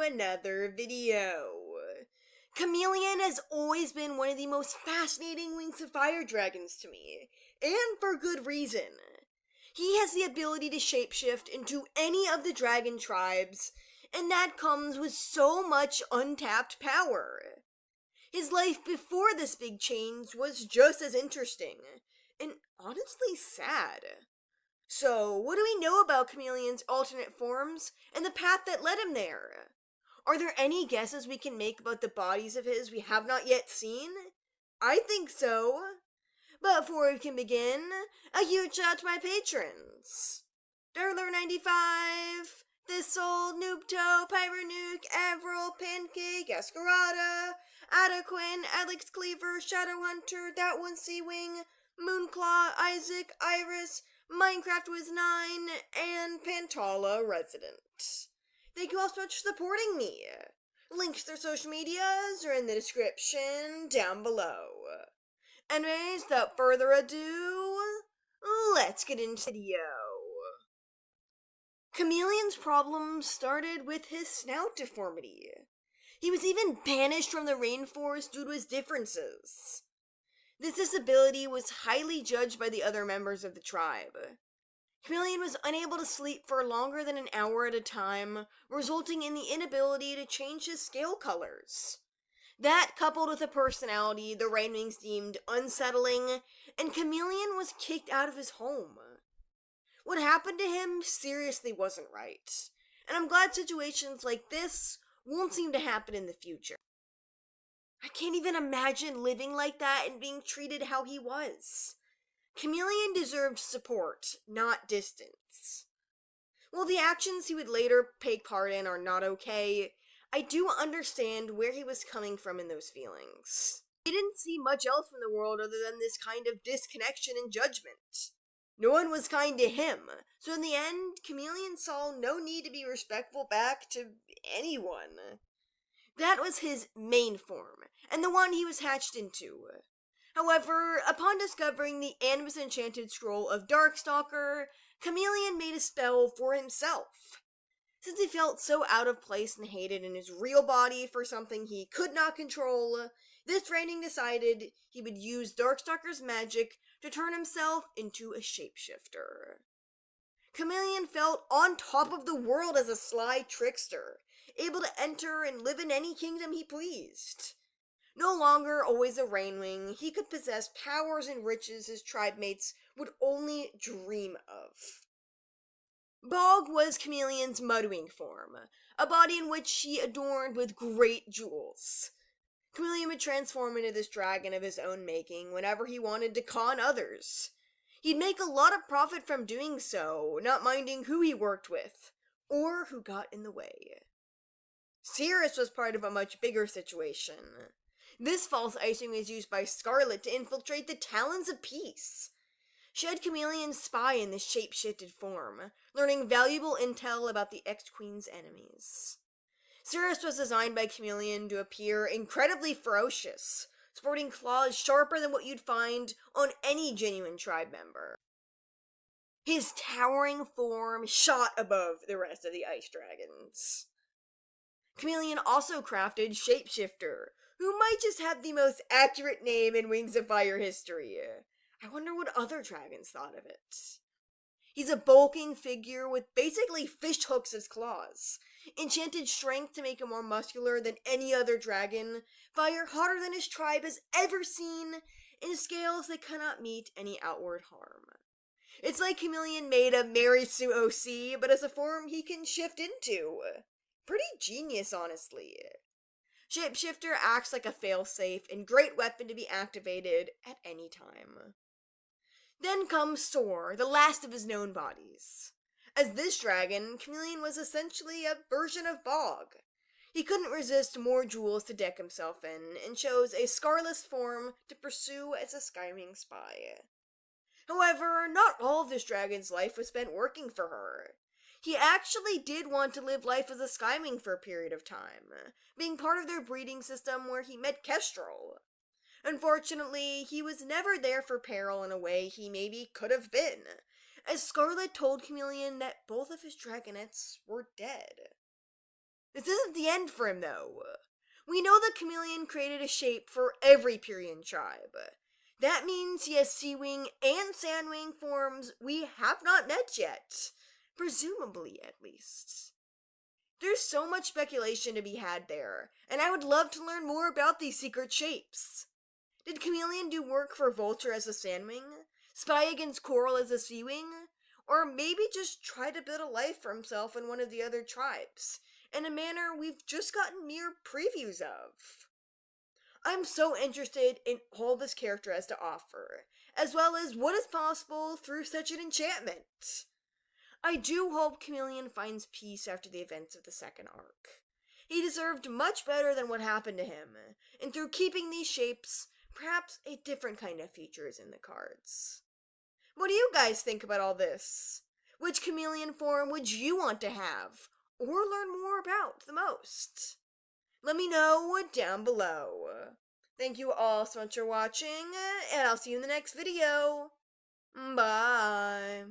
another video. Chameleon has always been one of the most fascinating Wings of Fire dragons to me, and for good reason. He has the ability to shapeshift into any of the dragon tribes, and that comes with so much untapped power. His life before this big change was just as interesting, and honestly sad. So, what do we know about Chameleon's alternate forms and the path that led him there? Are there any guesses we can make about the bodies of his we have not yet seen? I think so. But before we can begin, a huge shout out to my patrons. Durler95, Thistle, Noobto, Pyronuke, Avril, Pancake, Escarada, Adaquin, Alex Cleaver, Shadowhunter, That One Seawing, Moonclaw, Isaac, Iris, Minecraft Wiz 9, and Pantala Resident. Thank you all so much for supporting me. Links to their social medias are in the description down below. Anyways, without further ado, let's get into the video. Chameleon's problem started with his snout deformity. He was even banished from the rainforest due to his differences. This disability was highly judged by the other members of the tribe. Chameleon was unable to sleep for longer than an hour at a time, resulting in the inability to change his scale colors. That, coupled with a personality the RainWings deemed unsettling, and Chameleon was kicked out of his home. What happened to him seriously wasn't right, and I'm glad situations like this won't seem to happen in the future. I can't even imagine living like that and being treated how he was. Chameleon deserved support, not distance. While the actions he would later take part in are not okay, I do understand where he was coming from in those feelings. He didn't see much else from the world other than this kind of disconnection and judgment. No one was kind to him, so in the end, Chameleon saw no need to be respectful back to anyone. That was his main form, and the one he was hatched into. However, upon discovering the Animus Enchanted Scroll of Darkstalker, Chameleon made a spell for himself. Since he felt so out of place and hated in his real body for something he could not control, this RainWing decided he would use Darkstalker's magic to turn himself into a shapeshifter. Chameleon felt on top of the world as a sly trickster, able to enter and live in any kingdom he pleased. No longer always a RainWing, he could possess powers and riches his tribe mates would only dream of. Bog was Chameleon's mudwing form, a body in which he adorned with great jewels. Chameleon would transform into this dragon of his own making whenever he wanted to con others. He'd make a lot of profit from doing so, not minding who he worked with, or who got in the way. Cirrus was part of a much bigger situation. This false icing was used by Scarlet to infiltrate the Talons of Peace. She had Chameleon spy in this shape-shifted form, learning valuable intel about the ex-Queen's enemies. Cirrus was designed by Chameleon to appear incredibly ferocious, sporting claws sharper than what you'd find on any genuine tribe member. His towering form shot above the rest of the ice dragons. Chameleon also crafted Shapeshifter, who might just have the most accurate name in Wings of Fire history. I wonder what other dragons thought of it. He's a bulking figure with basically fish hooks as claws, enchanted strength to make him more muscular than any other dragon, fire hotter than his tribe has ever seen, and scales that cannot meet any outward harm. It's like Chameleon made a Mary Sue OC, but as a form he can shift into. Pretty genius, honestly. Shapeshifter acts like a failsafe and great weapon to be activated at any time. Then comes Soar, the last of his known bodies. As this dragon, Chameleon was essentially a version of Bog. He couldn't resist more jewels to deck himself in, and chose a scarless form to pursue as a Skywing spy. However, not all of this dragon's life was spent working for her. He actually did want to live life as a Skywing for a period of time, being part of their breeding system where he met Kestrel. Unfortunately, he was never there for Peril in a way he maybe could have been, as Scarlet told Chameleon that both of his dragonettes were dead. This isn't the end for him, though. We know that Chameleon created a shape for every Pyrrhian tribe. That means he has Seawing and Sandwing forms we have not met yet. Presumably, at least. There's so much speculation to be had there, and I would love to learn more about these secret shapes. Did Chameleon do work for Vulture as a Sandwing? Spy against Coral as a Seawing? Or maybe just try to build a life for himself in one of the other tribes, in a manner we've just gotten mere previews of? I'm so interested in all this character has to offer, as well as what is possible through such an enchantment. I do hope Chameleon finds peace after the events of the second arc. He deserved much better than what happened to him, and through keeping these shapes, perhaps a different kind of future is in the cards. What do you guys think about all this? Which Chameleon form would you want to have, or learn more about the most? Let me know down below. Thank you all so much for watching, and I'll see you in the next video. Bye.